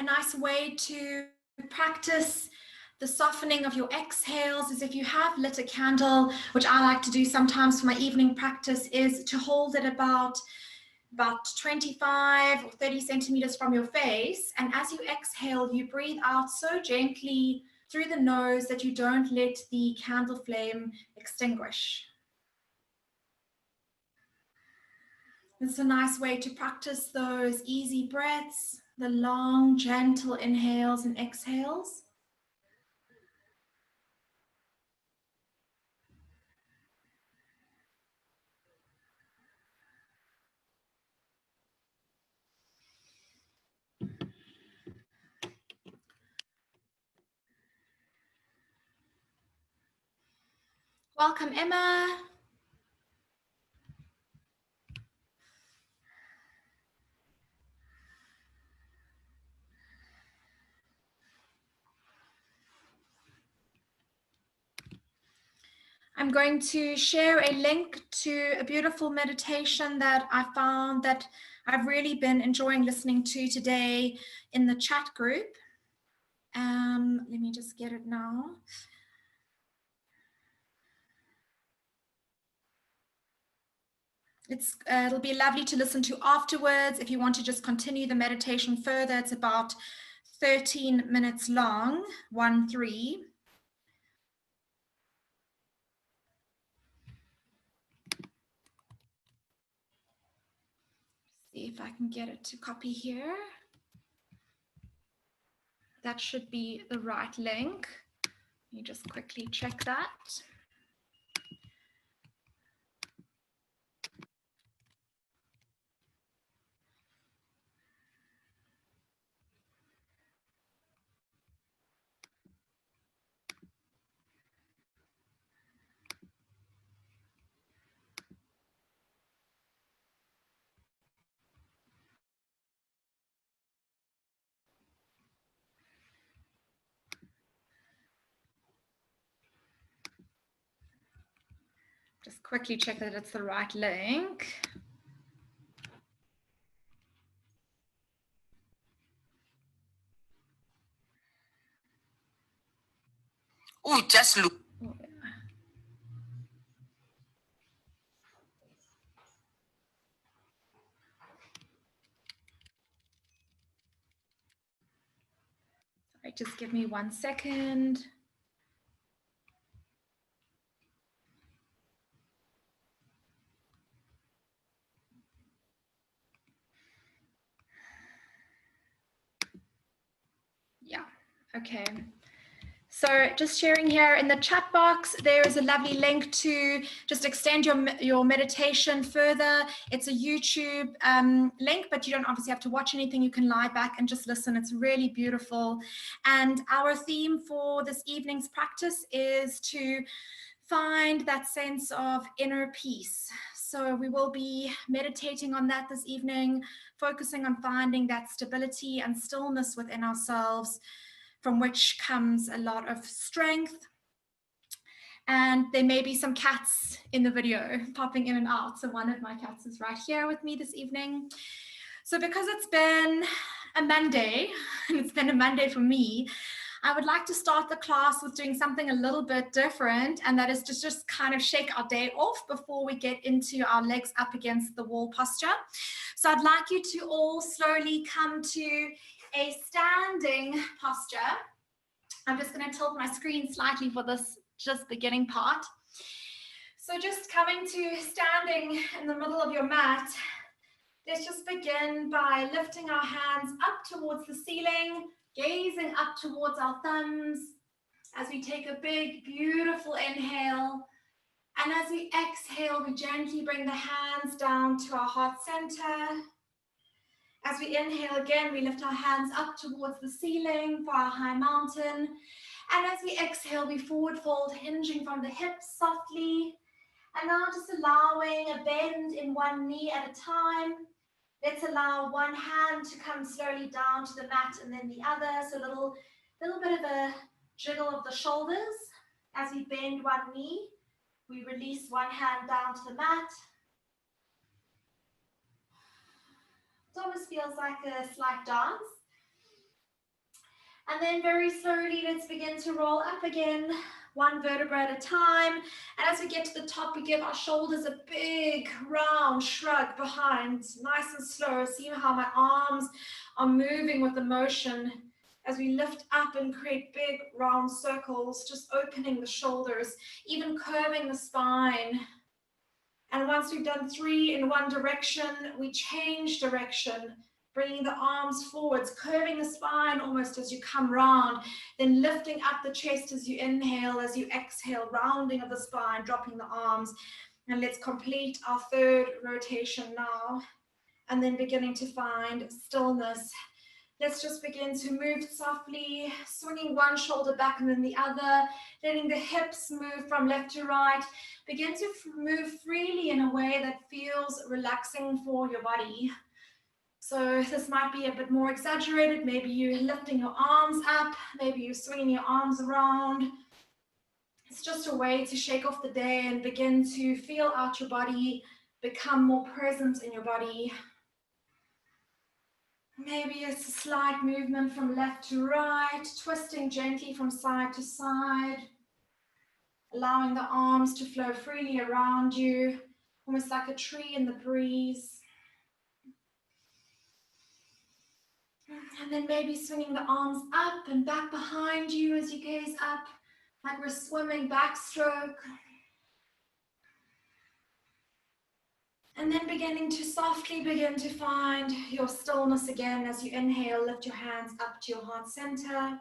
A nice way to practice the softening of your exhales is if you have lit a candle, which I like to do sometimes for my evening practice, is to hold it about 25 or 30 centimeters from your face. And as you exhale, you breathe out so gently through the nose that you don't let the candle flame extinguish. It's a nice way to practice those easy breaths, the long, gentle inhales and exhales. Welcome, Emma. I'm going to share a link to a beautiful meditation that I found that I've really been enjoying listening to today in the chat group. Let me just get it now. It'll be lovely to listen to afterwards. If you want to just continue the meditation further, it's about 13 minutes long, 1-3. See if I can get it to copy here. That should be the right link. Let me just quickly check that. Just quickly check that it's the right link. Oh, just look. Sorry, just give me 1 second. Yeah, okay. So just sharing here in the chat box, there is a lovely link to just extend your meditation further. It's a YouTube link, but you don't obviously have to watch anything. You can lie back and just listen. It's really beautiful. And our theme for this evening's practice is to find that sense of inner peace. So we will be meditating on that this evening, focusing on finding that stability and stillness within ourselves, from which comes a lot of strength. And there may be some cats in the video popping in and out. So one of my cats is right here with me this evening. So because it's been a Monday, and it's been a Monday for me, I would like to start the class with doing something a little bit different, and that is to just kind of shake our day off before we get into our legs up against the wall posture. So I'd like you to all slowly come to a standing posture. I'm just going to tilt my screen slightly for this just beginning part. So just coming to standing in the middle of your mat, let's just begin by lifting our hands up towards the ceiling, gazing up towards our thumbs as we take a big, beautiful inhale. And as we exhale, we gently bring the hands down to our heart center. As we inhale again, we lift our hands up towards the ceiling for our high mountain. And as we exhale, we forward fold, hinging from the hips softly. And now just allowing a bend in one knee at a time. Let's allow one hand to come slowly down to the mat and then the other. So a little bit of a jiggle of the shoulders. As we bend one knee, we release one hand down to the mat. It almost feels like a slight dance. And then very slowly, let's begin to roll up again, one vertebra at a time. And as we get to the top, we give our shoulders a big round shrug behind, nice and slow. See how my arms are moving with the motion as we lift up and create big round circles, just opening the shoulders, even curving the spine. And once we've done 3 in one direction, we change direction, bringing the arms forwards, curving the spine almost as you come round, then lifting up the chest as you inhale, as you exhale, rounding of the spine, dropping the arms. And let's complete our 3rd rotation now. And then beginning to find stillness. Let's just begin to move softly, swinging one shoulder back and then the other, letting the hips move from left to right. Begin to move freely in a way that feels relaxing for your body. So this might be a bit more exaggerated. Maybe you're lifting your arms up, maybe you're swinging your arms around. It's just a way to shake off the day and begin to feel out your body, become more present in your body. Maybe it's a slight movement from left to right, twisting gently from side to side, allowing the arms to flow freely around you, almost like a tree in the breeze. And then maybe swinging the arms up and back behind you as you gaze up, like we're swimming backstroke. And then beginning to softly begin to find your stillness again as you inhale, lift your hands up to your heart center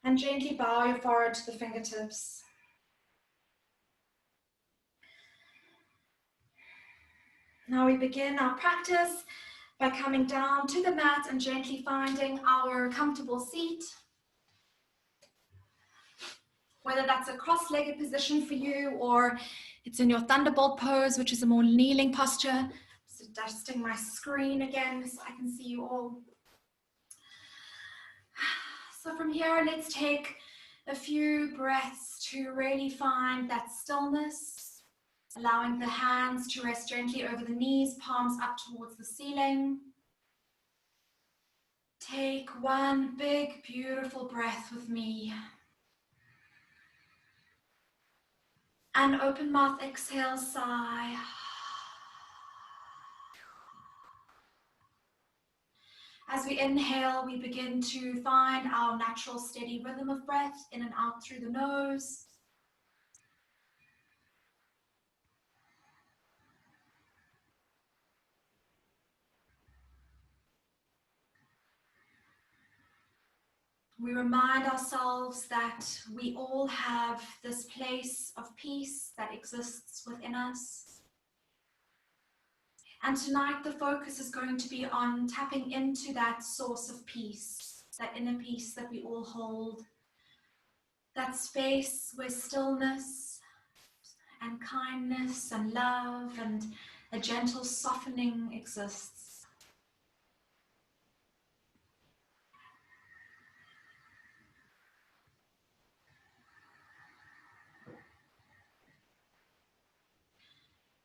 and gently bow your forehead to the fingertips. Now we begin our practice by coming down to the mat and gently finding our comfortable seat. Whether that's a cross-legged position for you or it's in your thunderbolt pose, which is a more kneeling posture. Just adjusting my screen again so I can see you all. So from here, let's take a few breaths to really find that stillness, allowing the hands to rest gently over the knees, palms up towards the ceiling. Take one big, beautiful breath with me. And open mouth, exhale, sigh. As we inhale, we begin to find our natural steady rhythm of breath in and out through the nose. We remind ourselves that we all have this place of peace that exists within us. And tonight the focus is going to be on tapping into that source of peace, that inner peace that we all hold, that space where stillness and kindness and love and a gentle softening exists.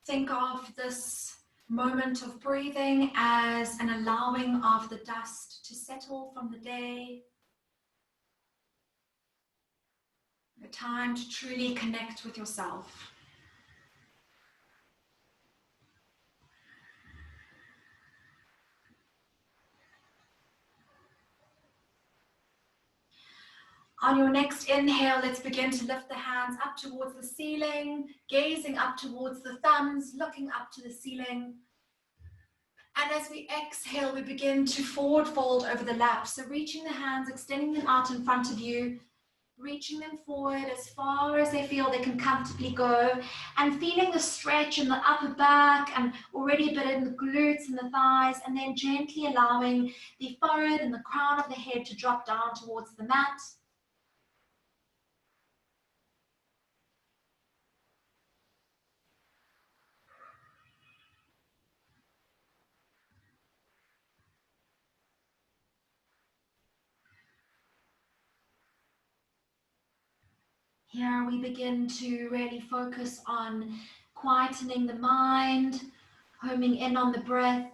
Think of this moment of breathing as an allowing of the dust to settle from the day. A time to truly connect with yourself. On your next inhale, let's begin to lift the hands up towards the ceiling, gazing up towards the thumbs, looking up to the ceiling. And as we exhale, we begin to forward fold over the laps. So reaching the hands, extending them out in front of you, reaching them forward as far as they feel they can comfortably go, and feeling the stretch in the upper back and already a bit in the glutes and the thighs, and then gently allowing the forehead and the crown of the head to drop down towards the mat. Here we begin to really focus on quietening the mind, homing in on the breath.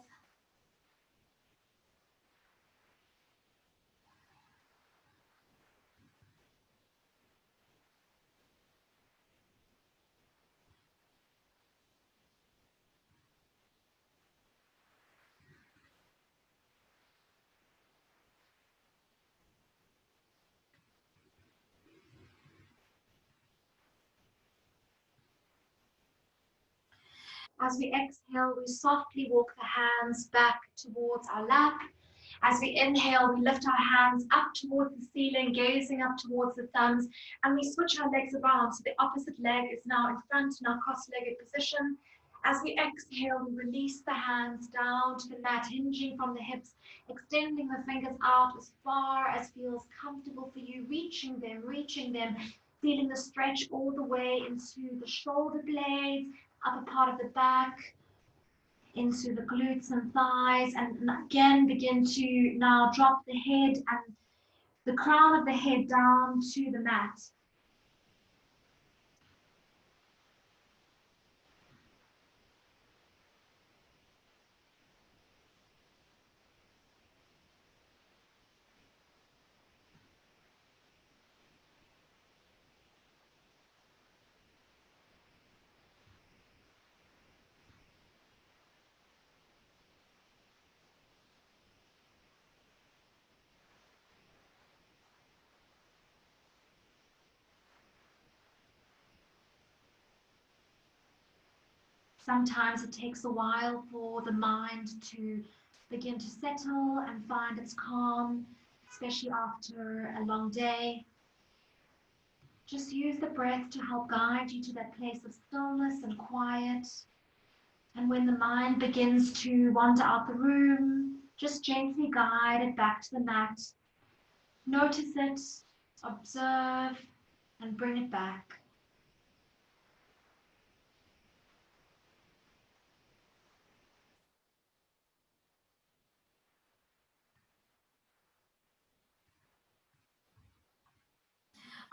As we exhale, we softly walk the hands back towards our lap. As we inhale, we lift our hands up towards the ceiling, gazing up towards the thumbs, and we switch our legs around. So the opposite leg is now in front in our cross-legged position. As we exhale, we release the hands down to the mat, hinging from the hips, extending the fingers out as far as feels comfortable for you, reaching them, feeling the stretch all the way into the shoulder blades, upper part of the back, into the glutes and thighs, and again begin to now drop the head and the crown of the head down to the mat. Sometimes it takes a while for the mind to begin to settle and find its calm, especially after a long day. Just use the breath to help guide you to that place of stillness and quiet. And when the mind begins to wander out the room, just gently guide it back to the mat. Notice it, observe, and bring it back.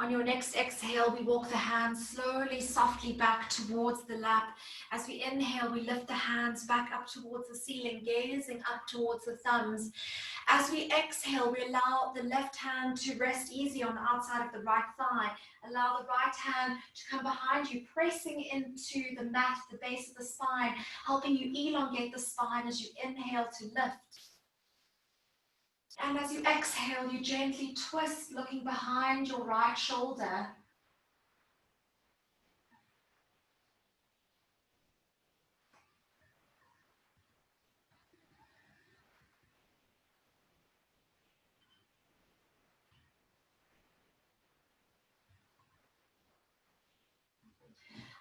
On your next exhale, we walk the hands slowly, softly back towards the lap. As we inhale, we lift the hands back up towards the ceiling, gazing up towards the thumbs. As we exhale, we allow the left hand to rest easy on the outside of the right thigh. Allow the right hand to come behind you, pressing into the mat, the base of the spine, helping you elongate the spine as you inhale to lift. And as you exhale, you gently twist, looking behind your right shoulder.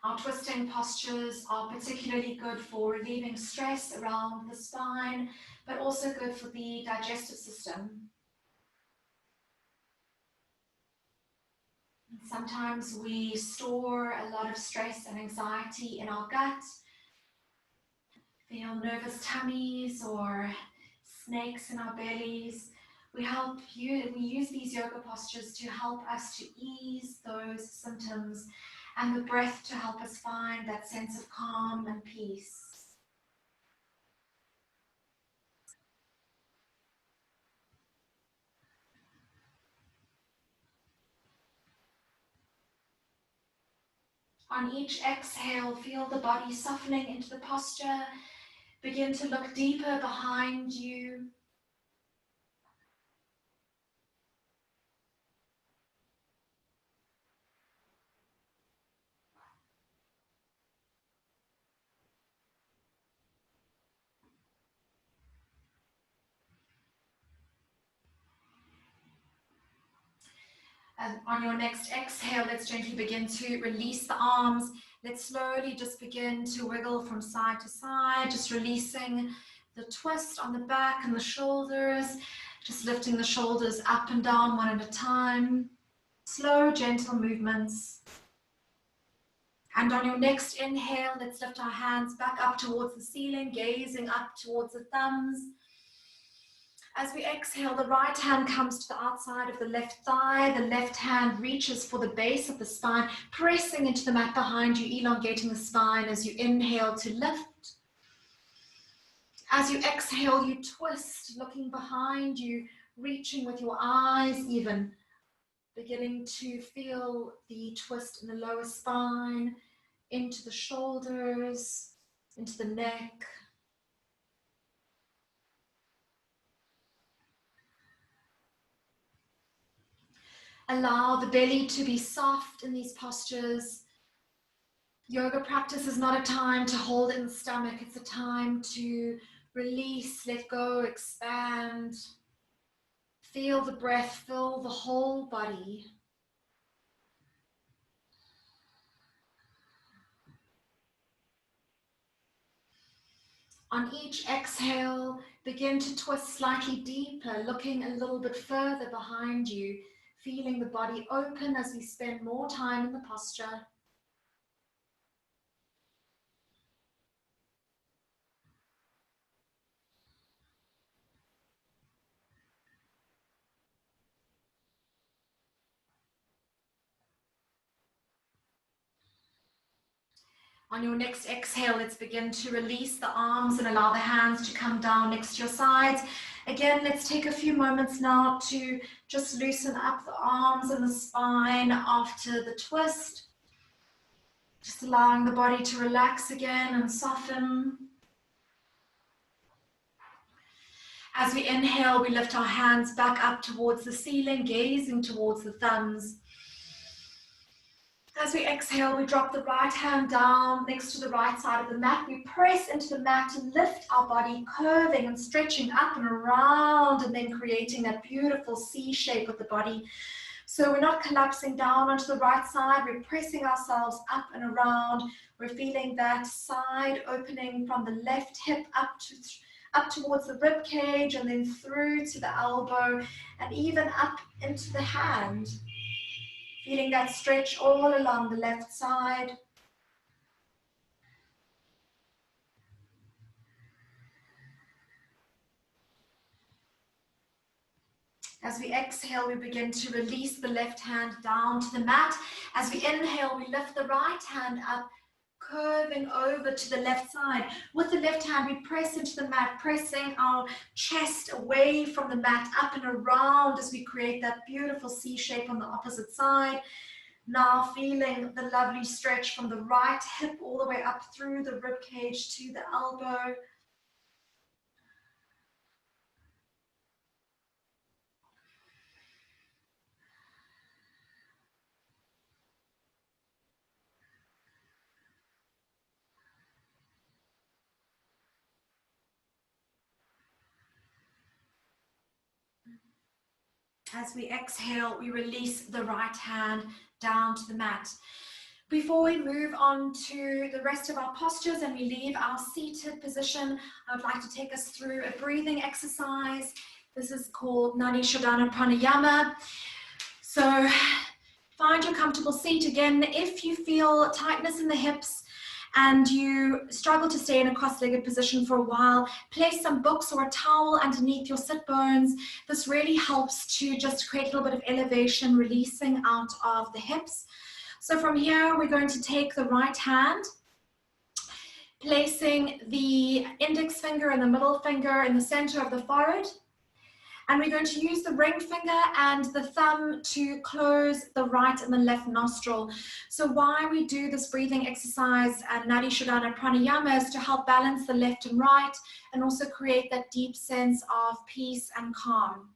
Our twisting postures are particularly good for relieving stress around the spine, but also good for the digestive system. Sometimes we store a lot of stress and anxiety in our gut, feel nervous tummies or snakes in our bellies. We use these yoga postures to help us to ease those symptoms, and the breath to help us find that sense of calm and peace. On each exhale, feel the body softening into the posture. Begin to look deeper behind you. On your next exhale, let's gently begin to release the arms. Let's slowly just begin to wiggle from side to side, just releasing the twist on the back and the shoulders, just lifting the shoulders up and down one at a time. Slow, gentle movements. And on your next inhale, let's lift our hands back up towards the ceiling, gazing up towards the thumbs. As we exhale, the right hand comes to the outside of the left thigh. The left hand reaches for the base of the spine, pressing into the mat behind you, elongating the spine as you inhale to lift. As you exhale, you twist, looking behind you, reaching with your eyes even, beginning to feel the twist in the lower spine, into the shoulders, into the neck. Allow the belly to be soft in these postures. Yoga practice is not a time to hold in the stomach. It's a time to release, let go, expand. Feel the breath fill the whole body. On each exhale, begin to twist slightly deeper, looking a little bit further behind you, feeling the body open as we spend more time in the posture. On your next exhale, let's begin to release the arms and allow the hands to come down next to your sides. Again, let's take a few moments now to just loosen up the arms and the spine after the twist. Just allowing the body to relax again and soften. As we inhale, we lift our hands back up towards the ceiling, gazing towards the thumbs. As we exhale, we drop the right hand down next to the right side of the mat. We press into the mat to lift our body, curving and stretching up and around, and then creating that beautiful C shape with the body. So we're not collapsing down onto the right side. We're pressing ourselves up and around. We're feeling that side opening from the left hip up towards the rib cage, and then through to the elbow, and even up into the hand. Feeling that stretch all along the left side. As we exhale, we begin to release the left hand down to the mat. As we inhale, we lift the right hand up, curving over to the left side. With the left hand, we press into the mat, pressing our chest away from the mat, up and around as we create that beautiful C shape on the opposite side. Now feeling the lovely stretch from the right hip all the way up through the rib cage to the elbow. As we exhale, we release the right hand down to the mat. Before we move on to the rest of our postures and we leave our seated position, I would like to take us through a breathing exercise. This is called Nadi Shodhana Pranayama. So find your comfortable seat. Again, if you feel tightness in the hips and you struggle to stay in a cross-legged position for a while, place some books or a towel underneath your sit bones. This really helps to just create a little bit of elevation, releasing out of the hips. So from here, we're going to take the right hand, placing the index finger and the middle finger in the center of the forehead. And we're going to use the ring finger and the thumb to close the right and the left nostril. So why we do this breathing exercise at Nadi Shodhana Pranayama is to help balance the left and right and also create that deep sense of peace and calm.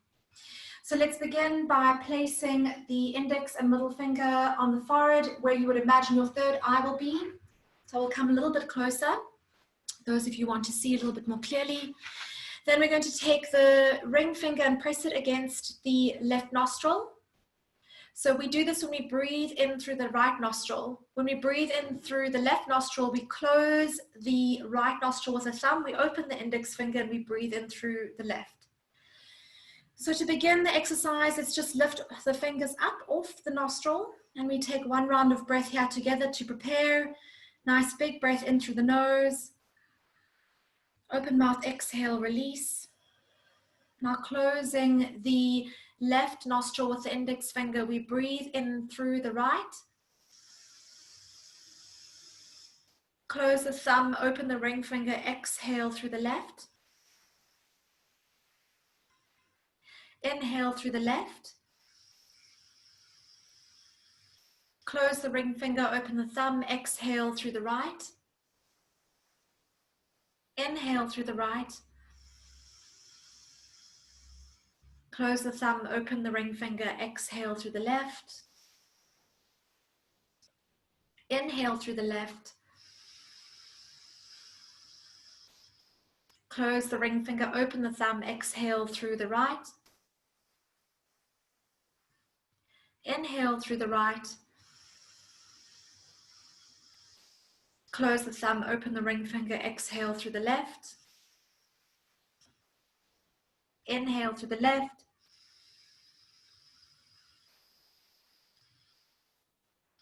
So let's begin by placing the index and middle finger on the forehead where you would imagine your third eye will be. So we'll come a little bit closer, those of you want to see a little bit more clearly. Then we're going to take the ring finger and press it against the left nostril. So we do this when we breathe in through the right nostril. When we breathe in through the left nostril, we close the right nostril with a thumb. We open the index finger and we breathe in through the left. So to begin the exercise, let's just lift the fingers up off the nostril. And we take one round of breath here together to prepare. Nice big breath in through the nose. Open mouth, exhale, release. Now closing the left nostril with the index finger, we breathe in through the right. Close the thumb, open the ring finger, exhale through the left. Inhale through the left. Close the ring finger, open the thumb, exhale through the right. Inhale through the right. Close the thumb, open the ring finger, exhale through the left. Inhale through the left. Close the ring finger, open the thumb, exhale through the right. Inhale through the right. Close the thumb, open the ring finger, exhale through the left. Inhale through the left.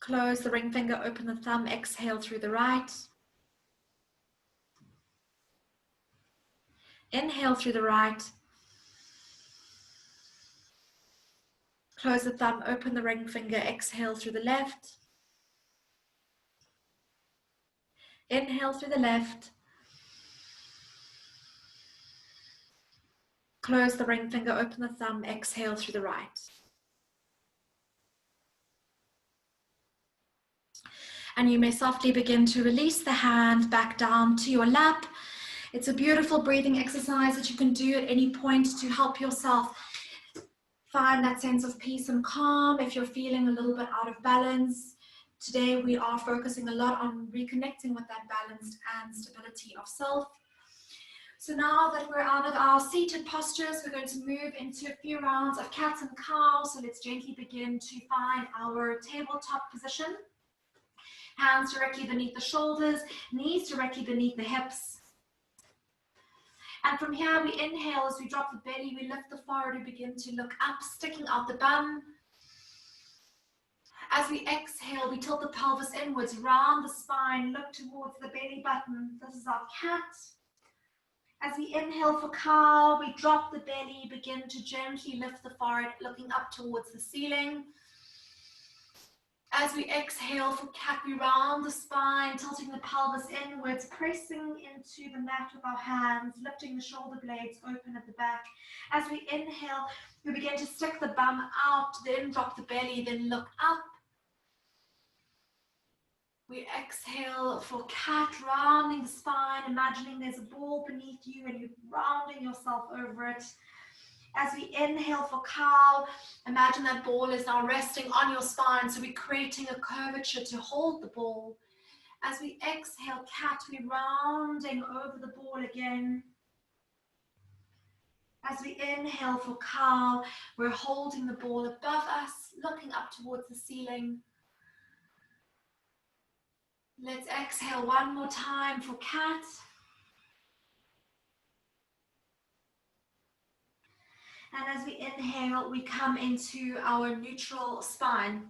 Close the ring finger, open the thumb, exhale through the right. Inhale through the right. Close the thumb, open the ring finger, exhale through the left. Inhale through the left. Close the ring finger, open the thumb, exhale through the right. And you may softly begin to release the hand back down to your lap. It's a beautiful breathing exercise that you can do at any point to help yourself find that sense of peace and calm if you're feeling a little bit out of balance. Today we are focusing a lot on reconnecting with that balance and stability of self. So now that we're out of our seated postures, we're going to move into a few rounds of cat and cow. So let's gently begin to find our tabletop position. Hands directly beneath the shoulders, knees directly beneath the hips. And from here, we inhale as we drop the belly, we lift the forehead, we begin to look up, sticking out the bum. As we exhale, we tilt the pelvis inwards, round the spine, look towards the belly button. This is our cat. As we inhale for cow, we drop the belly, begin to gently lift the forehead, looking up towards the ceiling. As we exhale for cat, we round the spine, tilting the pelvis inwards, pressing into the mat with our hands, lifting the shoulder blades open at the back. As we inhale, we begin to stick the bum out, then drop the belly, then look up. We exhale for cat, rounding the spine, imagining there's a ball beneath you and you're rounding yourself over it. As we inhale for cow, imagine that ball is now resting on your spine, so we're creating a curvature to hold the ball. As we exhale cat, we're rounding over the ball again. As we inhale for cow, we're holding the ball above us, looking up towards the ceiling. Let's exhale one more time for cat. And as we inhale, we come into our neutral spine.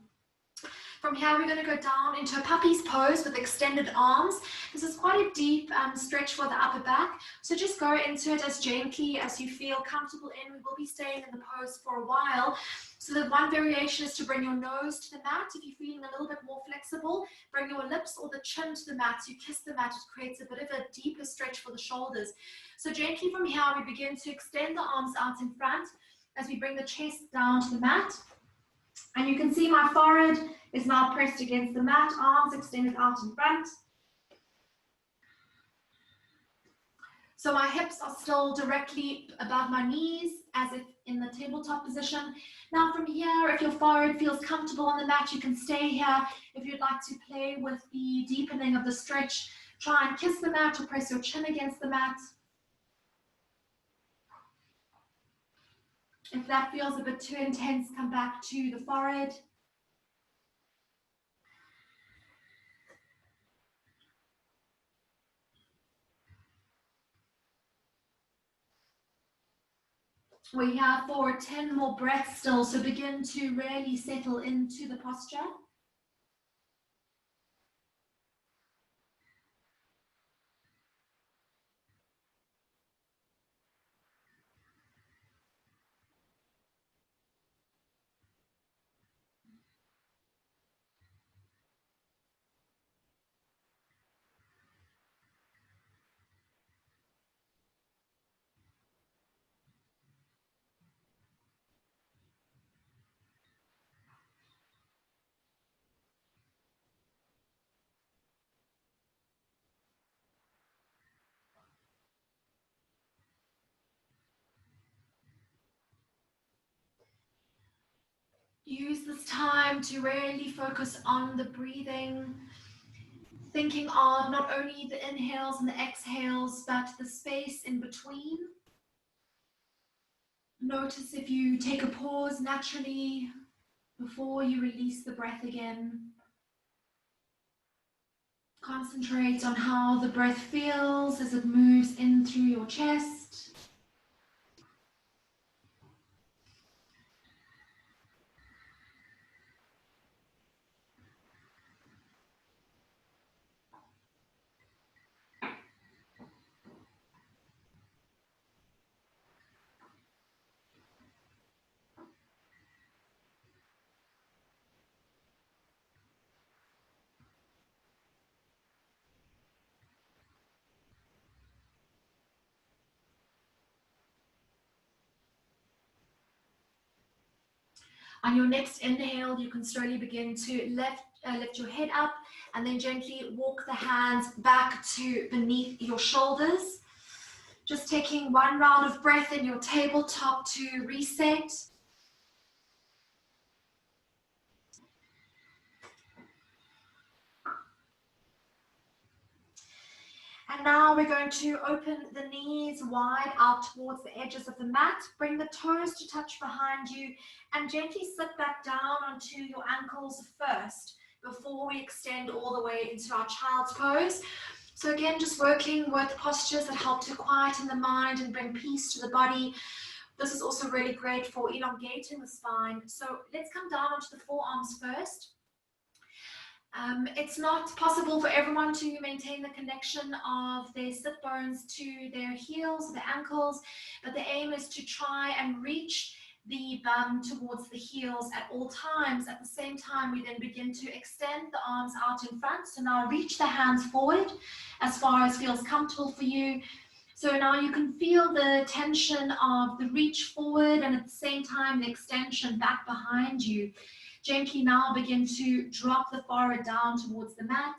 From here, we're going to go down into a puppy's pose with extended arms. This is quite a deep stretch for the upper back. So just go into it as gently as you feel comfortable in. We will be staying in the pose for a while. So the one variation is to bring your nose to the mat. If you're feeling a little bit more flexible, bring your lips or the chin to the mat. So you kiss the mat, it creates a bit of a deeper stretch for the shoulders. So gently from here, we begin to extend the arms out in front as we bring the chest down to the mat. And you can see my forehead is now pressed against the mat, arms extended out in front. So my hips are still directly above my knees as if in the tabletop position. Now from here, if your forehead feels comfortable on the mat, you can stay here. If you'd like to play with the deepening of the stretch, try and kiss the mat or press your chin against the mat. If that feels a bit too intense, come back to the forehead. We're here for 10 more breaths still, so begin to really settle into the posture. Use this time to really focus on the breathing. Thinking of not only the inhales and the exhales, but the space in between. Notice if you take a pause naturally before you release the breath again. Concentrate on how the breath feels as it moves in through your chest. On your next inhale, you can slowly begin to lift your head up and then gently walk the hands back to beneath your shoulders. Just taking one round of breath in your tabletop to reset. And now we're going to open the knees wide out towards the edges of the mat. Bring the toes to touch behind you and gently sit back down onto your ankles first before we extend all the way into our child's pose. So again, just working with postures that help to quieten the mind and bring peace to the body. This is also really great for elongating the spine. So let's come down onto the forearms first. It's not possible for everyone to maintain the connection of their sit bones to their heels, their ankles, but the aim is to try and reach the bum towards the heels at all times. At the same time, we then begin to extend the arms out in front. So now reach the hands forward as far as feels comfortable for you. So now you can feel the tension of the reach forward and at the same time the extension back behind you. Gently now begin to drop the forehead down towards the mat.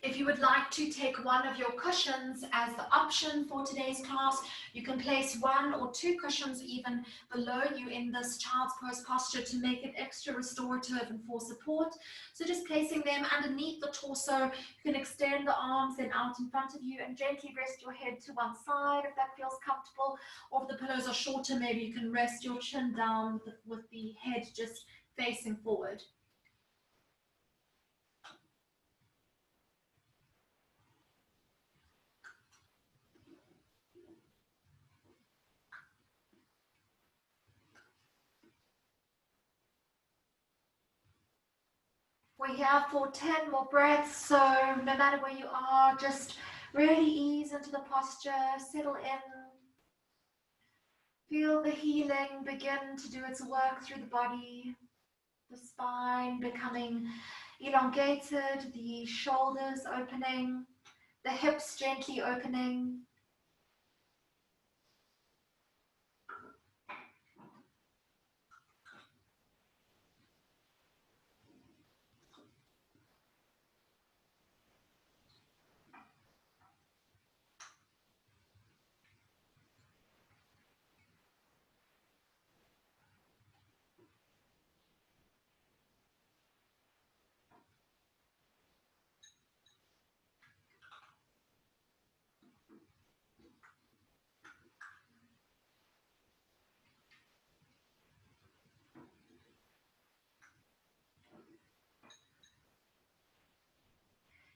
If you would like to take one of your cushions as the option for today's class, you can place one or two cushions even below you in this child's pose posture to make it extra restorative and for support. So just placing them underneath the torso, you can extend the arms then out in front of you and gently rest your head to one side if that feels comfortable. Or if the pillows are shorter, maybe you can rest your chin down with the head just facing forward. We're here for 10 more breaths, so no matter where you are, just really ease into the posture, settle in. Feel the healing begin to do its work through the body, the spine becoming elongated, the shoulders opening, the hips gently opening.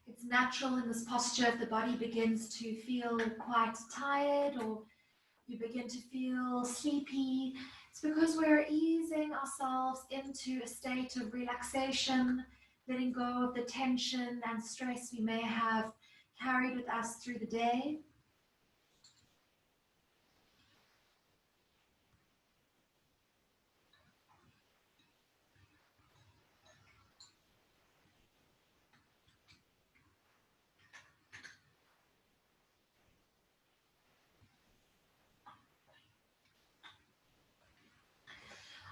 It's natural in this posture if the body begins to feel quite tired or you begin to feel sleepy. It's because we're easing ourselves into a state of relaxation, letting go of the tension and stress we may have carried with us through the day.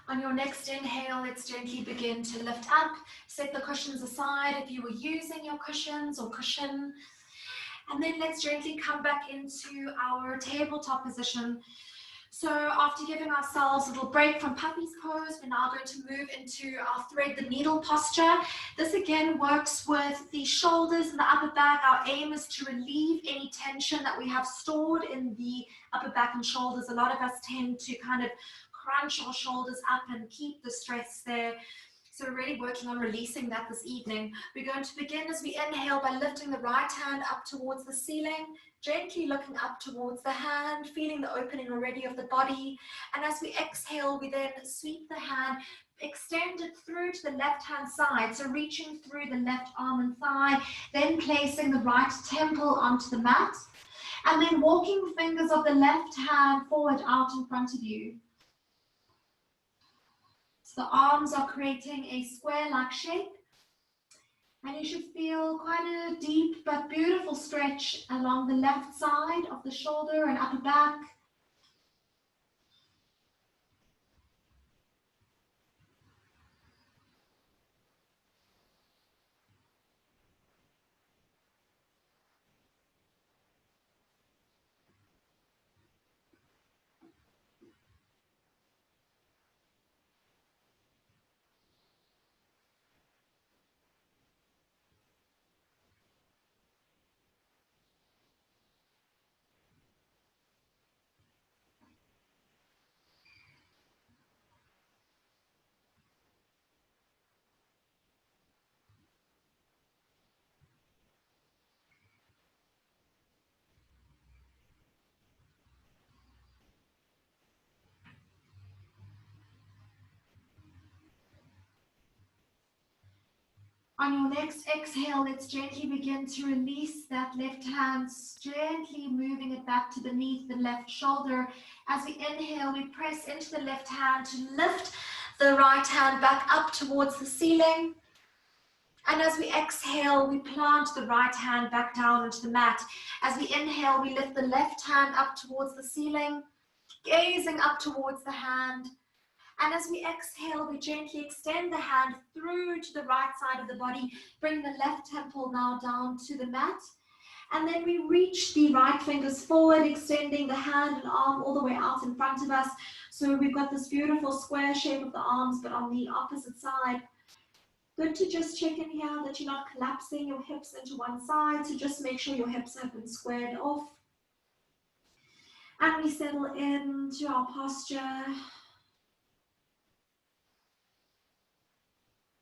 On your next inhale, let's gently begin to lift up. Set the cushions aside if you were using your cushions or cushion. And then let's gently come back into our tabletop position. So after giving ourselves a little break from puppy's pose, we're now going to move into our thread the needle posture. This again works with the shoulders and the upper back. Our aim is to relieve any tension that we have stored in the upper back and shoulders. A lot of us tend to kind of crunch our shoulders up and keep the stress there. So we're really working on releasing that this evening. We're going to begin as we inhale by lifting the right hand up towards the ceiling, gently looking up towards the hand, feeling the opening already of the body. And as we exhale, we then sweep the hand, extend it through to the left-hand side. So reaching through the left arm and thigh, then placing the right temple onto the mat. And then walking the fingers of the left hand forward out in front of you. So the arms are creating a square-like shape. And you should feel quite a deep but beautiful stretch along the left side of the shoulder and upper back. On your next exhale, let's gently begin to release that left hand, gently moving it back to beneath the left shoulder. As we inhale, we press into the left hand to lift the right hand back up towards the ceiling. And as we exhale, we plant the right hand back down onto the mat. As we inhale, we lift the left hand up towards the ceiling, gazing up towards the hand. And as we exhale, we gently extend the hand through to the right side of the body, bring the left temple now down to the mat. And then we reach the right fingers forward, extending the hand and arm all the way out in front of us. So we've got this beautiful square shape of the arms, but on the opposite side. Good to just check in here that you're not collapsing your hips into one side. So just make sure your hips have been squared off. And we settle into our posture.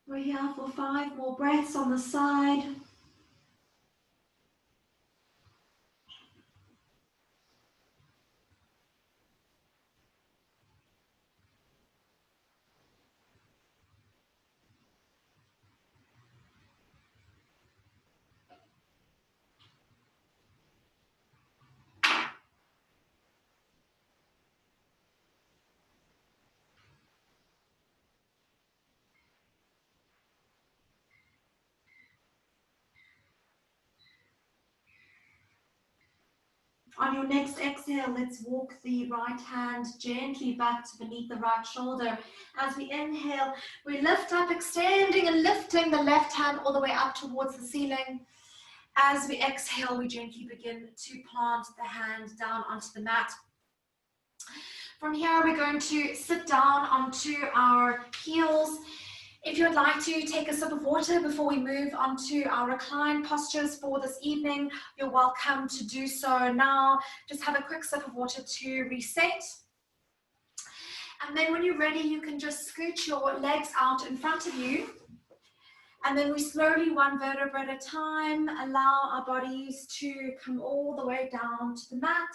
We're here for 5 more breaths on the side. On your next exhale, let's walk the right hand gently back to beneath the right shoulder. As we inhale, we lift up, extending and lifting the left hand all the way up towards the ceiling. As we exhale, we gently begin to plant the hand down onto the mat. From here, we're going to sit down onto our heels. If you would like to take a sip of water before we move on to our recline postures for this evening, you're welcome to do so now. Just have a quick sip of water to reset. And then when you're ready, you can just scoot your legs out in front of you. And then we slowly, one vertebra at a time, allow our bodies to come all the way down to the mat.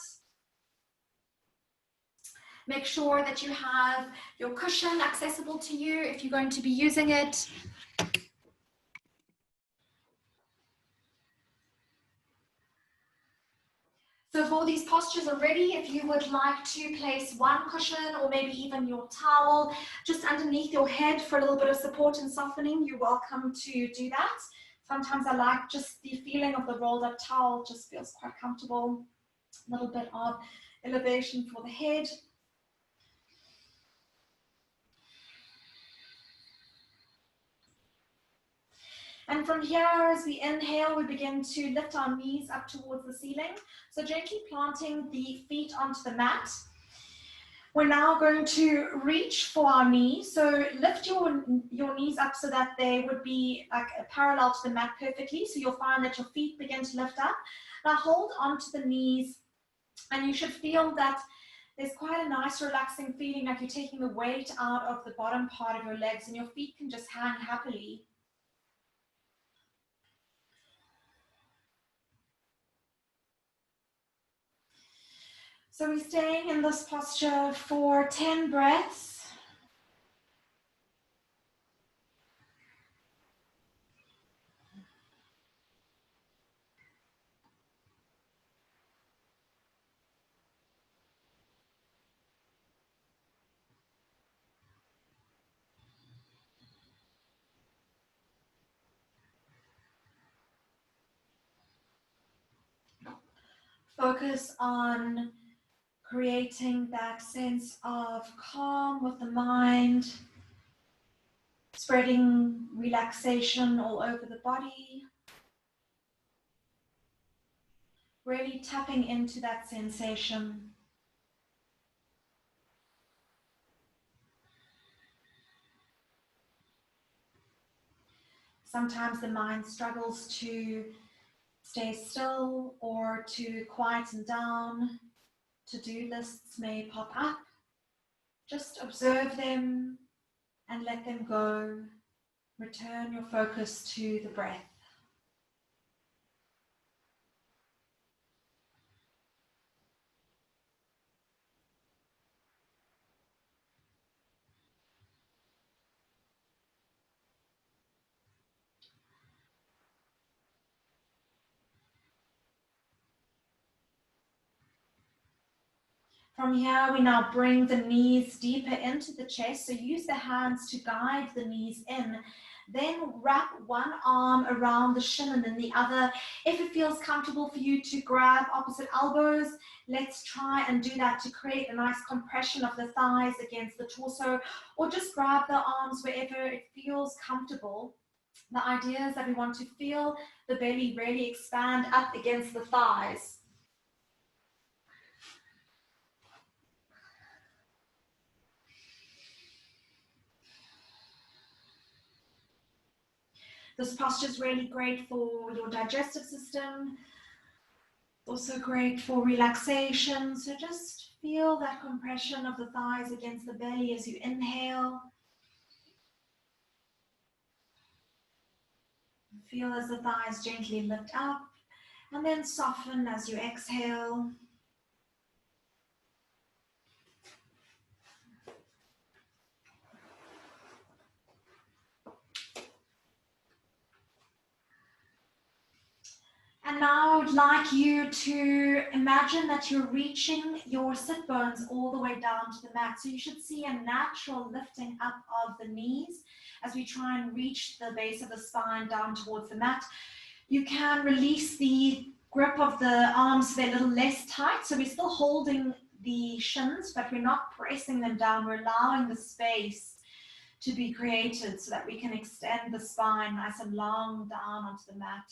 Make sure that you have your cushion accessible to you if you're going to be using it. So for these postures already, if you would like to place one cushion or maybe even your towel just underneath your head for a little bit of support and softening, you're welcome to do that. Sometimes I like just the feeling of the rolled up towel, just feels quite comfortable. A little bit of elevation for the head. And from here, as we inhale, we begin to lift our knees up towards the ceiling. So gently planting the feet onto the mat. We're now going to reach for our knees. So lift your knees up so that they would be like parallel to the mat perfectly. So you'll find that your feet begin to lift up. Now hold onto the knees, and you should feel that there's quite a nice relaxing feeling, like you're taking the weight out of the bottom part of your legs and your feet can just hang happily. So we're staying in this posture for 10 breaths. Focus on creating that sense of calm with the mind, spreading relaxation all over the body, really tapping into that sensation. Sometimes the mind struggles to stay still or to quieten down. To-do lists may pop up. Just observe them and let them go. Return your focus to the breath. From here, we now bring the knees deeper into the chest. So use the hands to guide the knees in. Then wrap one arm around the shin and then the other. If it feels comfortable for you to grab opposite elbows, let's try and do that to create a nice compression of the thighs against the torso, or just grab the arms wherever it feels comfortable. The idea is that we want to feel the belly really expand up against the thighs. This posture is really great for your digestive system. Also great for relaxation. So just feel that compression of the thighs against the belly as you inhale. Feel as the thighs gently lift up and then soften as you exhale. And now I would like you to imagine that you're reaching your sit bones all the way down to the mat. So you should see a natural lifting up of the knees as we try and reach the base of the spine down towards the mat. You can release the grip of the arms, they're a little less tight. So we're still holding the shins, but we're not pressing them down. We're allowing the space to be created so that we can extend the spine nice and long down onto the mat.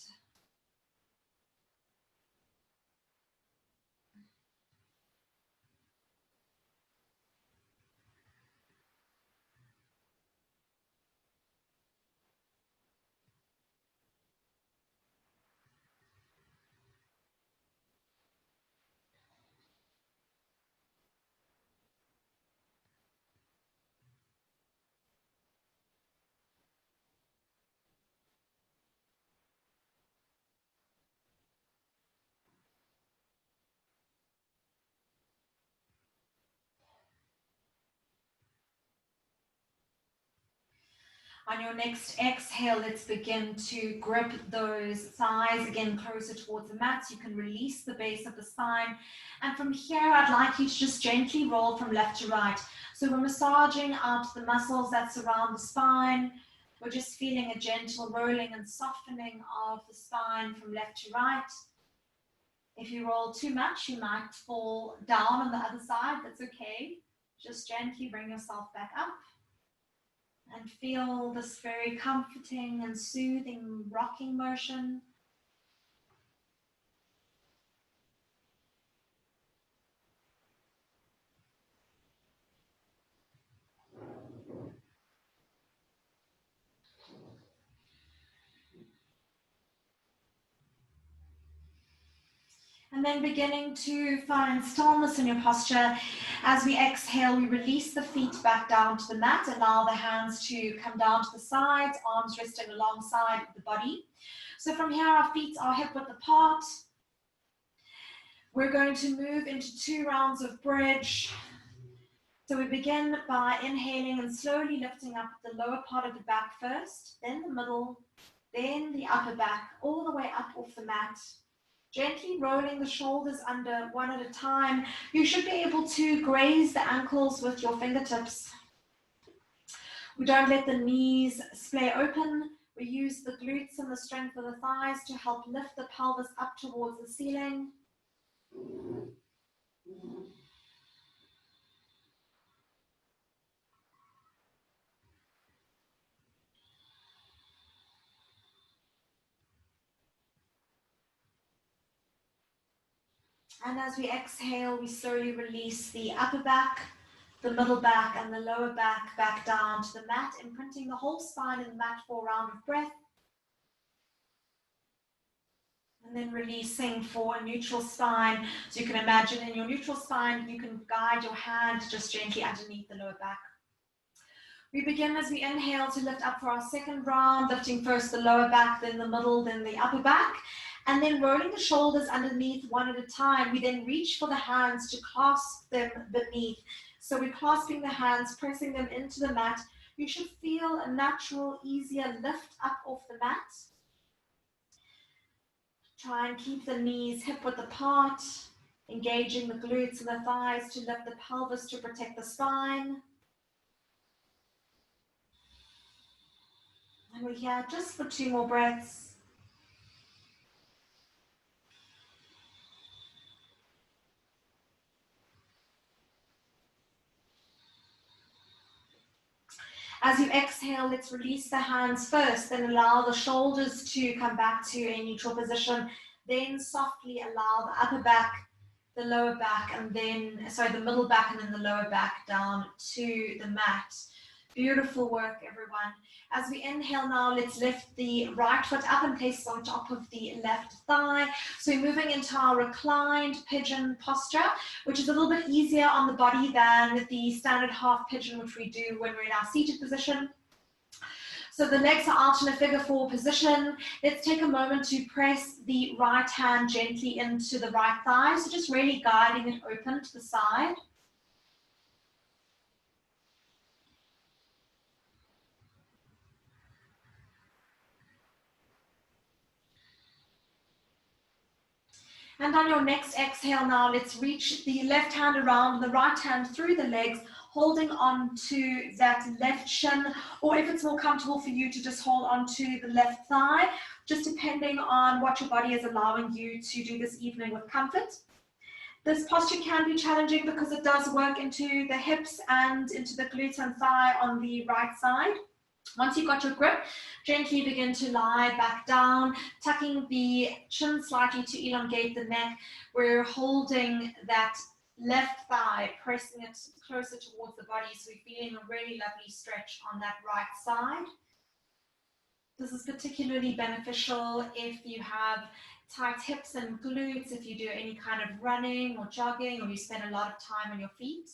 On your next exhale, let's begin to grip those thighs again closer towards the mat. So you can release the base of the spine. And from here, I'd like you to just gently roll from left to right. So we're massaging out the muscles that surround the spine. We're just feeling a gentle rolling and softening of the spine from left to right. If you roll too much, you might fall down on the other side. That's okay. Just gently bring yourself back up. And And feel this very comforting and soothing rocking motion. And then beginning to find stillness in your posture. As we exhale, we release the feet back down to the mat. Allow the hands to come down to the sides, arms resting alongside the body. So from here, our feet are hip width apart. We're going to move into 2 rounds of bridge. So we begin by inhaling and slowly lifting up the lower part of the back first, then the middle, then the upper back, all the way up off the mat. Gently rolling the shoulders under one at a time. You should be able to graze the ankles with your fingertips. We don't let the knees splay open. We use the glutes and the strength of the thighs to help lift the pelvis up towards the ceiling. And as we exhale, we slowly release the upper back, the middle back, and the lower back down to the mat, imprinting the whole spine in the mat for a round of breath. And then releasing for a neutral spine. So you can imagine in your neutral spine, you can guide your hand just gently underneath the lower back. We begin as we inhale to lift up for our second round, lifting first the lower back, then the middle, then the upper back. And then rolling the shoulders underneath one at a time. We then reach for the hands to clasp them beneath. So we're clasping the hands, pressing them into the mat. You should feel a natural, easier lift up off the mat. Try and keep the knees hip width apart, engaging the glutes and the thighs to lift the pelvis to protect the spine. And we're here just for 2 more breaths. As you exhale, let's release the hands first, then allow the shoulders to come back to a neutral position. Then softly allow the upper back, the lower back, and then, the middle back and then the lower back down to the mat. Beautiful work, everyone. As we inhale now, let's lift the right foot up and place it on top of the left thigh. So we're moving into our reclined pigeon posture, which is a little bit easier on the body than the standard half pigeon, which we do when we're in our seated position. So the legs are out in a figure 4 position. Let's take a moment to press the right hand gently into the right thigh. So just really guiding it open to the side. And on your next exhale now, let's reach the left hand around, the right hand through the legs, holding on to that left shin, or if it's more comfortable for you to just hold on to the left thigh, just depending on what your body is allowing you to do this evening with comfort. This posture can be challenging because it does work into the hips and into the glutes and thigh on the right side. Once you've got your grip, gently begin to lie back down, tucking the chin slightly to elongate the neck. We're holding that left thigh, pressing it closer towards the body, so we're feeling a really lovely stretch on that right side. This is particularly beneficial if you have tight hips and glutes, if you do any kind of running or jogging, or you spend a lot of time on your feet.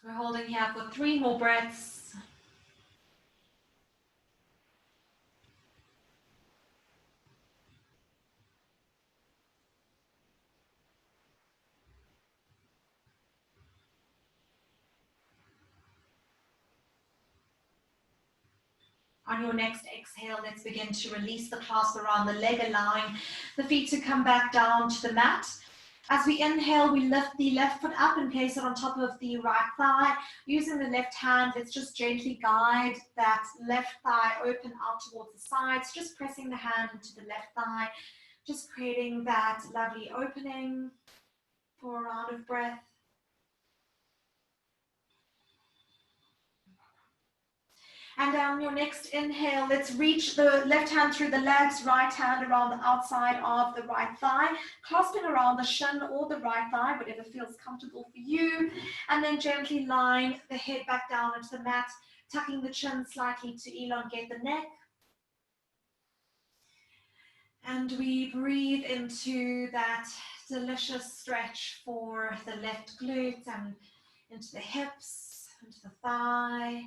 We're holding here for 3 more breaths. On your next exhale, let's begin to release the clasp around the leg, allowing the feet to come back down to the mat. As we inhale, we lift the left foot up and place it on top of the right thigh. Using the left hand, let's just gently guide that left thigh open out towards the sides, just pressing the hand into the left thigh, just creating that lovely opening for a round of breath. And on your next inhale, let's reach the left hand through the legs, right hand around the outside of the right thigh, clasping around the shin or the right thigh, whatever feels comfortable for you. And then gently lying the head back down into the mat, tucking the chin slightly to elongate the neck. And we breathe into that delicious stretch for the left glute and into the hips, into the thigh.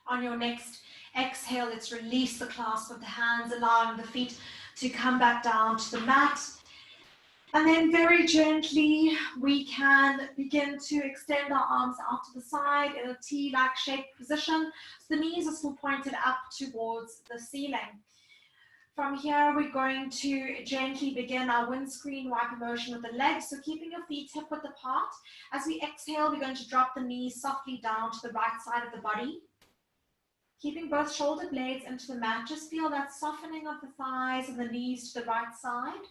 On your next exhale, let's release the clasp of the hands, allowing the feet to come back down to the mat. And then very gently, we can begin to extend our arms out to the side in a T-like shaped position. So the knees are still pointed up towards the ceiling. From here, we're going to gently begin our windscreen wiper motion with the legs. So keeping your feet hip width apart. As we exhale, we're going to drop the knees softly down to the right side of the body. Keeping both shoulder blades into the mat, just feel that softening of the thighs and the knees to the right side.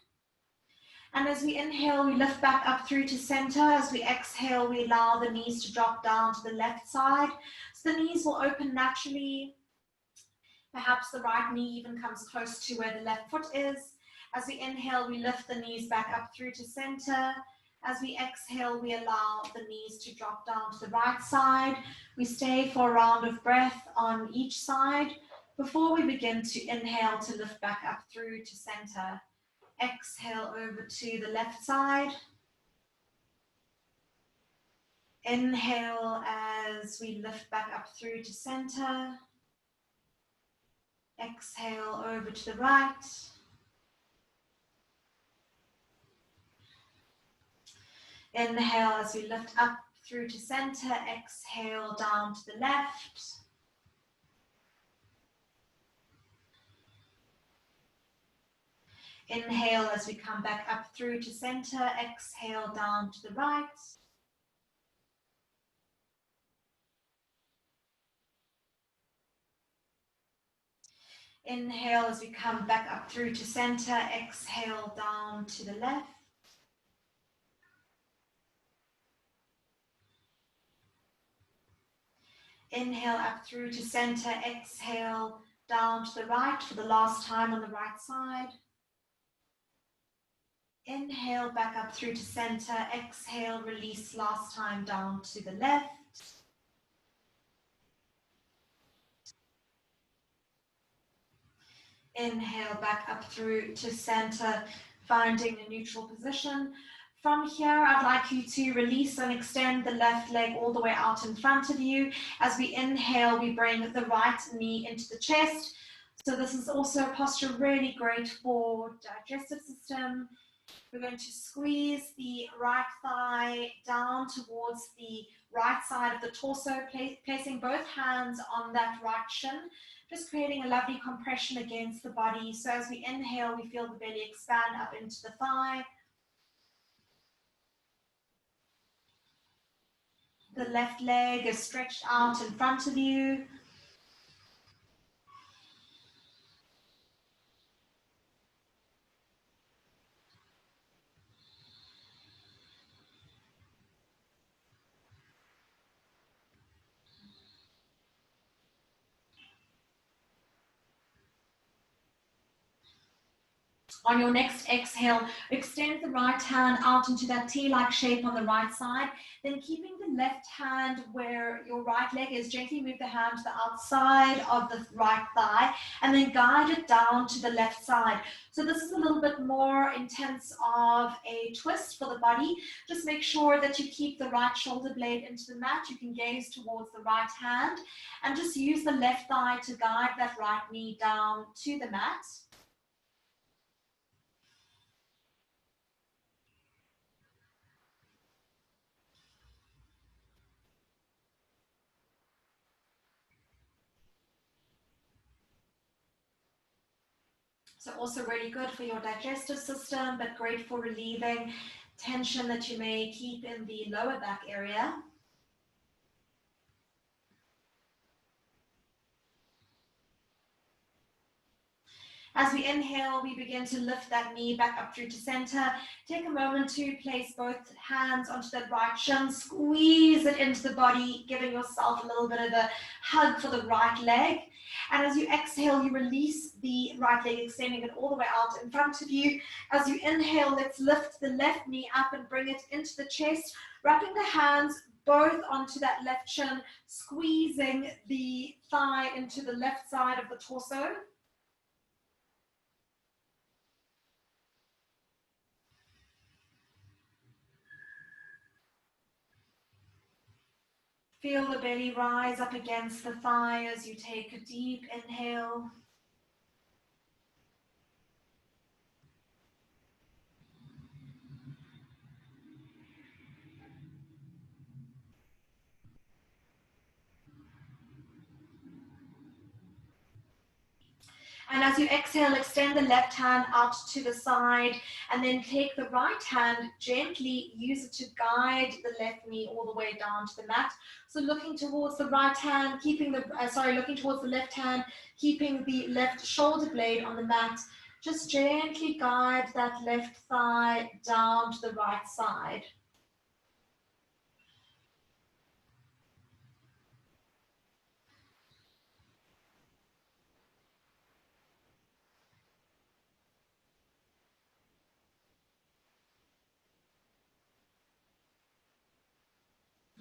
And as we inhale, we lift back up through to center. As we exhale, we allow the knees to drop down to the left side. So the knees will open naturally. Perhaps the right knee even comes close to where the left foot is. As we inhale, we lift the knees back up through to center. As we exhale, we allow the knees to drop down to the right side. We stay for a round of breath on each side before we begin to inhale to lift back up through to center. Exhale over to the left side. Inhale as we lift back up through to center. Exhale over to the right. Inhale as we lift up through to center. Exhale down to the left. Inhale as we come back up through to center. Exhale down to the right. Inhale as we come back up through to center. Exhale down to the left. Inhale up through to center. Exhale down to the right for the last time on the right side. Inhale back up through to center. Exhale, release last time down to the left. Inhale back up through to center, finding a neutral position. From here, I'd like you to release and extend the left leg all the way out in front of you. As we inhale, we bring the right knee into the chest. So this is also a posture really great for digestive system. We're going to squeeze the right thigh down towards the right side of the torso, placing both hands on that right shin, just creating a lovely compression against the body. So as we inhale, we feel the belly expand up into the thigh. The left leg is stretched out in front of you. On your next exhale, extend the right hand out into that T-like shape on the right side. Then keeping the left hand where your right leg is, gently move the hand to the outside of the right thigh and then guide it down to the left side. So this is a little bit more intense of a twist for the body. Just make sure that you keep the right shoulder blade into the mat. You can gaze towards the right hand and just use the left thigh to guide that right knee down to the mat. So also really good for your digestive system, but great for relieving tension that you may keep in the lower back area. As we inhale, we begin to lift that knee back up through to center. Take a moment to place both hands onto that right shin, squeeze it into the body, giving yourself a little bit of a hug for the right leg. And as you exhale, you release the right leg, extending it all the way out in front of you. As you inhale, let's lift the left knee up and bring it into the chest, wrapping the hands both onto that left shin, squeezing the thigh into the left side of the torso. Feel the belly rise up against the thigh as you take a deep inhale. And as you exhale, extend the left hand out to the side and then take the right hand, gently use it to guide the left knee all the way down to the mat. So looking towards the right hand, looking towards the left hand, keeping the left shoulder blade on the mat. Just gently guide that left thigh down to the right side.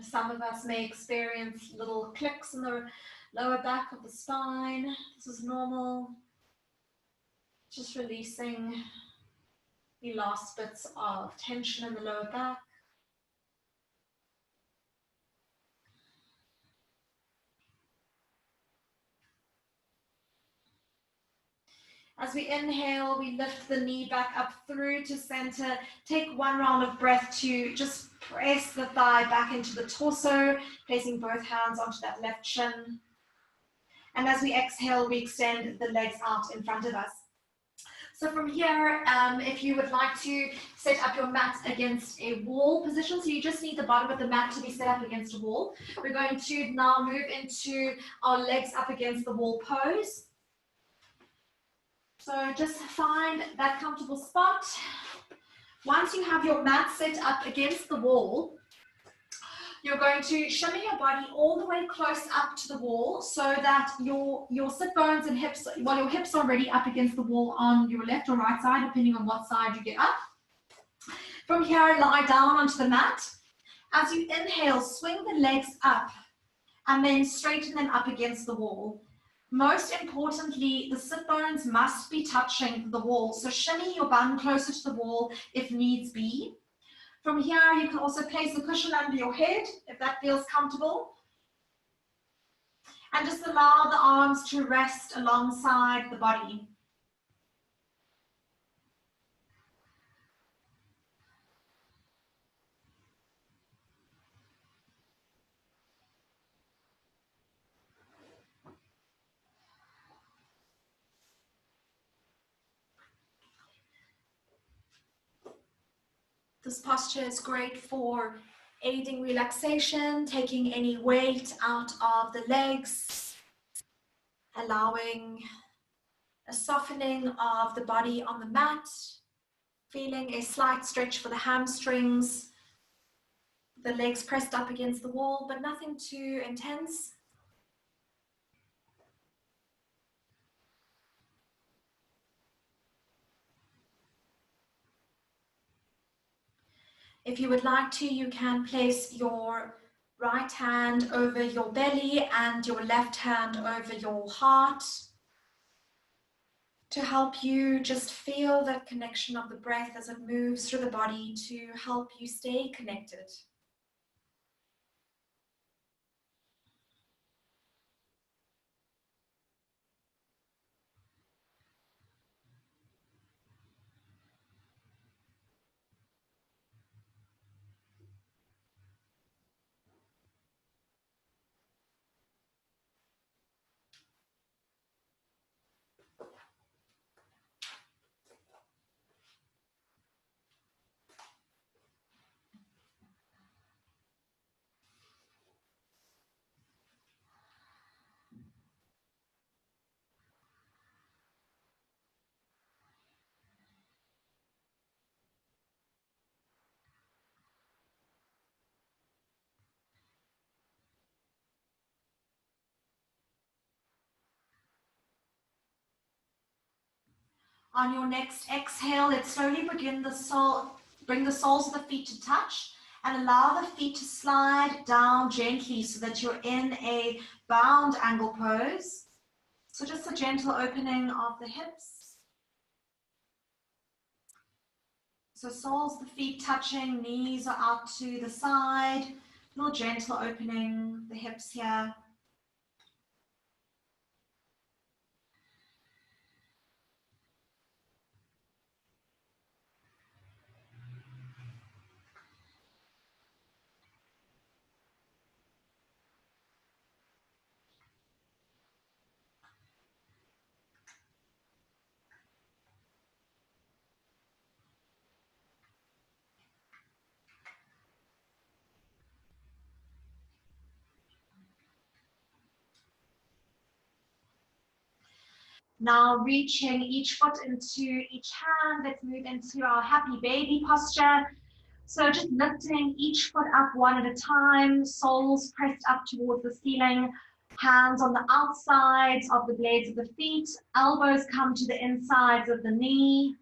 Some of us may experience little clicks in the lower back of the spine. This is normal. Just releasing the last bits of tension in the lower back. As we inhale, we lift the knee back up through to center. Take one round of breath to just press the thigh back into the torso, placing both hands onto that left shin. And as we exhale, we extend the legs out in front of us. So from here, if you would like to set up your mat against a wall position, so you just need the bottom of the mat to be set up against a wall. We're going to now move into our legs up against the wall pose. So just find that comfortable spot. Once you have your mat set up against the wall, you're going to shimmy your body all the way close up to the wall so that your sit bones and hips, well, your hips are already up against the wall on your left or right side, depending on what side you get up. From here, lie down onto the mat. As you inhale, swing the legs up and then straighten them up against the wall. Most importantly, the sit bones must be touching the wall. So shimmy your bum closer to the wall if needs be. From here, you can also place the cushion under your head if that feels comfortable. And just allow the arms to rest alongside the body. This posture is great for aiding relaxation, taking any weight out of the legs, allowing a softening of the body on the mat, feeling a slight stretch for the hamstrings, the legs pressed up against the wall, but nothing too intense. If you would like to, you can place your right hand over your belly and your left hand over your heart to help you just feel that connection of the breath as it moves through the body to help you stay connected. On your next exhale, let's slowly bring the soles of the feet to touch and allow the feet to slide down gently so that you're in a bound angle pose. So just a gentle opening of the hips. So soles of the feet touching, knees are out to the side, little gentle opening the hips here. Now reaching each foot into each hand, let's move into our happy baby posture. So just lifting each foot up one at a time, soles pressed up towards the ceiling, hands on the outsides of the blades of the feet, elbows come to the insides of the knee.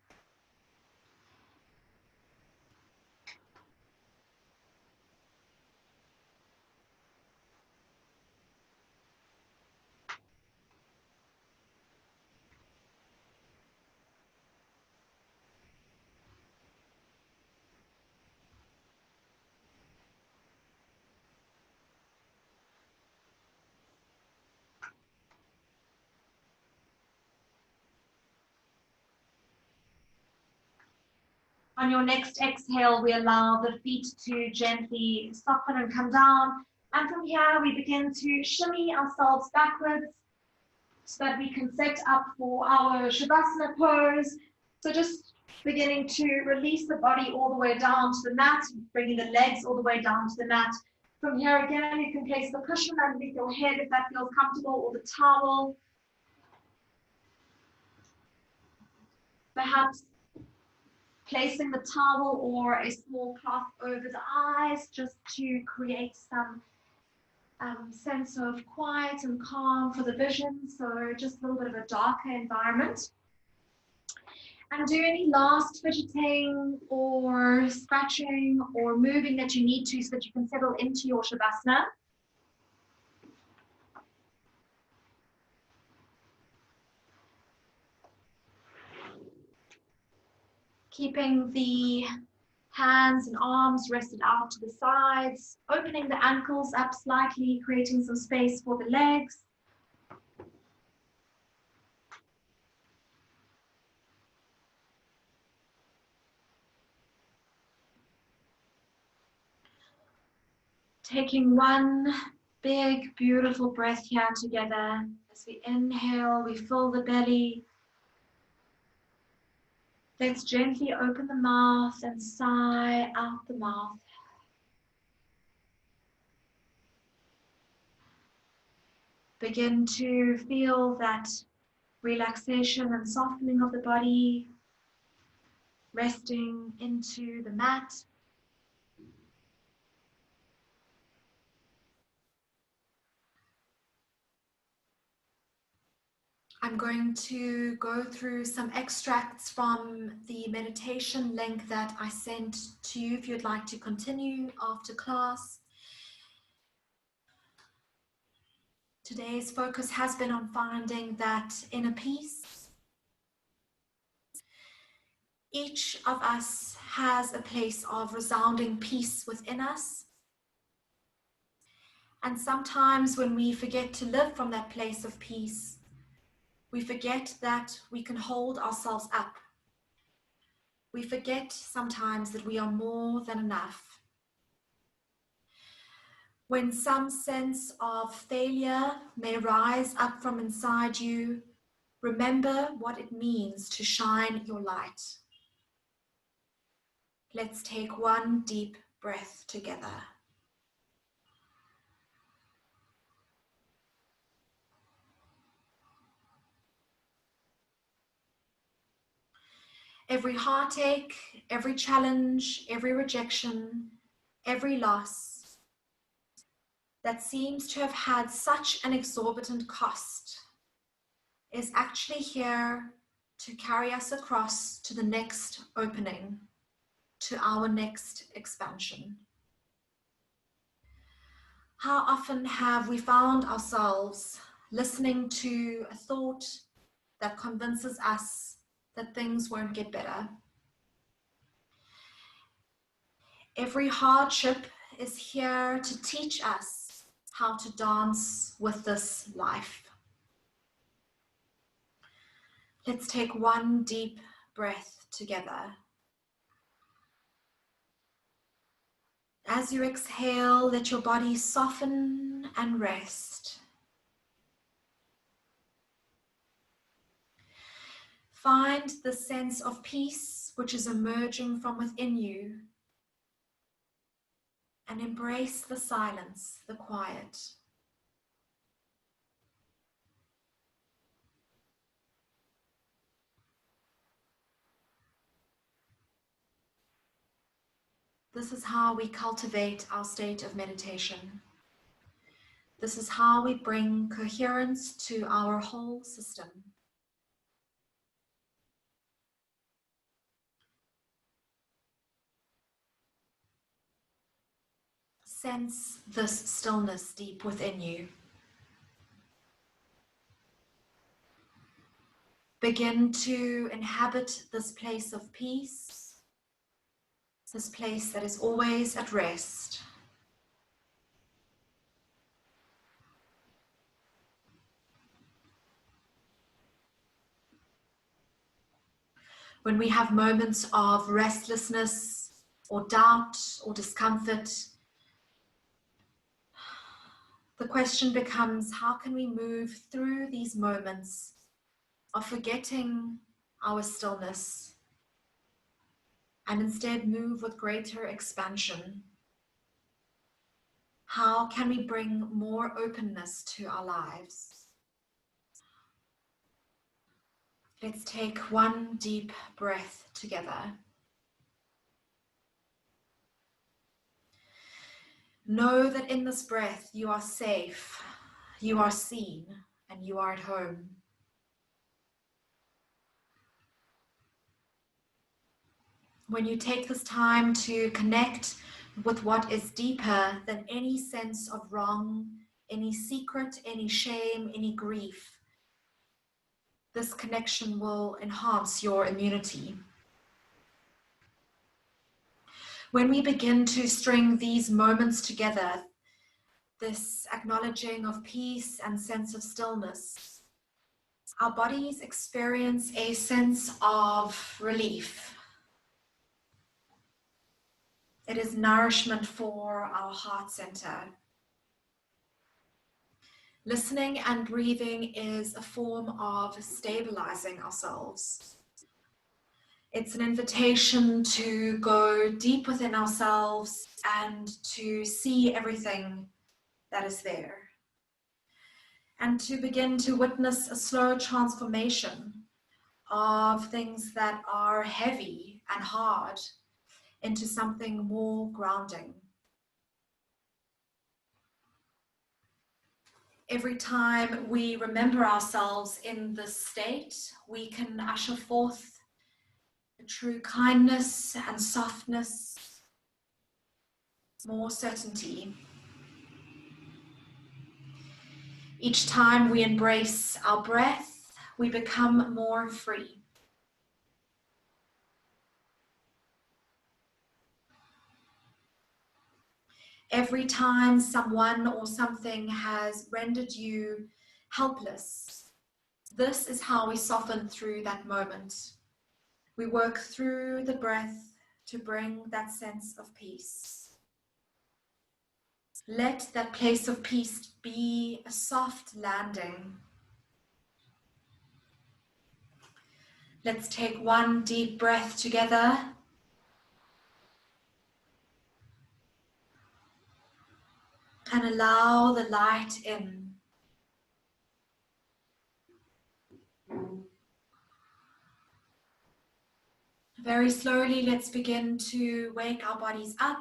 On your next exhale, we allow the feet to gently soften and come down. And from here, we begin to shimmy ourselves backwards so that we can set up for our Shavasana pose. So just beginning to release the body all the way down to the mat, bringing the legs all the way down to the mat. From here again, you can place the cushion underneath your head if that feels comfortable, or the towel. Perhaps placing the towel or a small cloth over the eyes just to create some sense of quiet and calm for the vision. So just a little bit of a darker environment. And do any last fidgeting or scratching or moving that you need to so that you can settle into your Shavasana. Keeping the hands and arms rested out to the sides, opening the ankles up slightly, creating some space for the legs. Taking one big, beautiful breath here together. As we inhale, we fill the belly. Let's gently open the mouth and sigh out the mouth. Begin to feel that relaxation and softening of the body, resting into the mat. I'm going to go through some extracts from the meditation link that I sent to you if you'd like to continue after class. Today's focus has been on finding that inner peace. Each of us has a place of resounding peace within us. And sometimes when we forget to live from that place of peace, we forget that we can hold ourselves up. We forget sometimes that we are more than enough. When some sense of failure may rise up from inside you, remember what it means to shine your light. Let's take one deep breath together. Every heartache, every challenge, every rejection, every loss that seems to have had such an exorbitant cost is actually here to carry us across to the next opening, to our next expansion. How often have we found ourselves listening to a thought that convinces us that things won't get better? Every hardship is here to teach us how to dance with this life. Let's take one deep breath together. As you exhale, let your body soften and rest. Find the sense of peace which is emerging from within you, and embrace the silence, the quiet. This is how we cultivate our state of meditation. This is how we bring coherence to our whole system. Sense this stillness deep within you. Begin to inhabit this place of peace, this place that is always at rest. When we have moments of restlessness or doubt or discomfort, the question becomes, how can we move through these moments of forgetting our stillness and instead move with greater expansion? How can we bring more openness to our lives? Let's take one deep breath together. Know that in this breath you are safe, you are seen, and you are at home. When you take this time to connect with what is deeper than any sense of wrong, any secret, any shame, any grief, this connection will enhance your immunity. When we begin to string these moments together, this acknowledging of peace and sense of stillness, our bodies experience a sense of relief. It is nourishment for our heart center. Listening and breathing is a form of stabilizing ourselves. It's an invitation to go deep within ourselves and to see everything that is there. And to begin to witness a slow transformation of things that are heavy and hard into something more grounding. Every time we remember ourselves in this state, we can usher forth the true kindness and softness, more certainty. Each time we embrace our breath, we become more free. Every time someone or something has rendered you helpless, this is how we soften through that moment. We work through the breath to bring that sense of peace. Let that place of peace be a soft landing. Let's take one deep breath together. And allow the light in. Very slowly, let's begin to wake our bodies up.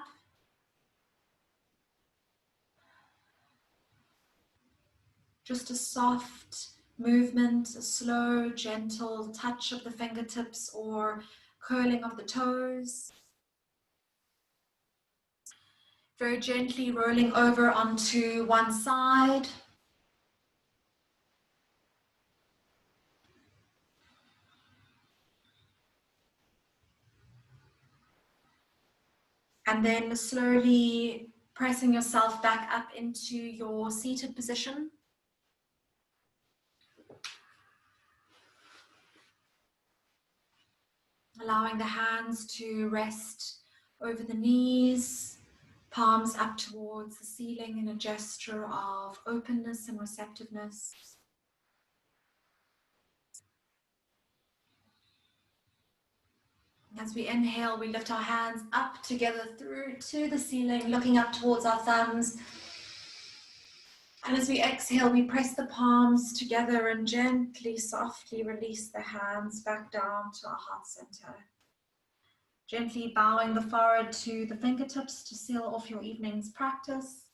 Just a soft movement, a slow, gentle touch of the fingertips or curling of the toes. Very gently rolling over onto one side. And then slowly pressing yourself back up into your seated position. Allowing the hands to rest over the knees, palms up towards the ceiling in a gesture of openness and receptiveness. As we inhale, we lift our hands up together through to the ceiling, looking up towards our thumbs. And as we exhale, we press the palms together and gently, softly release the hands back down to our heart center. Gently bowing the forehead to the fingertips to seal off your evening's practice.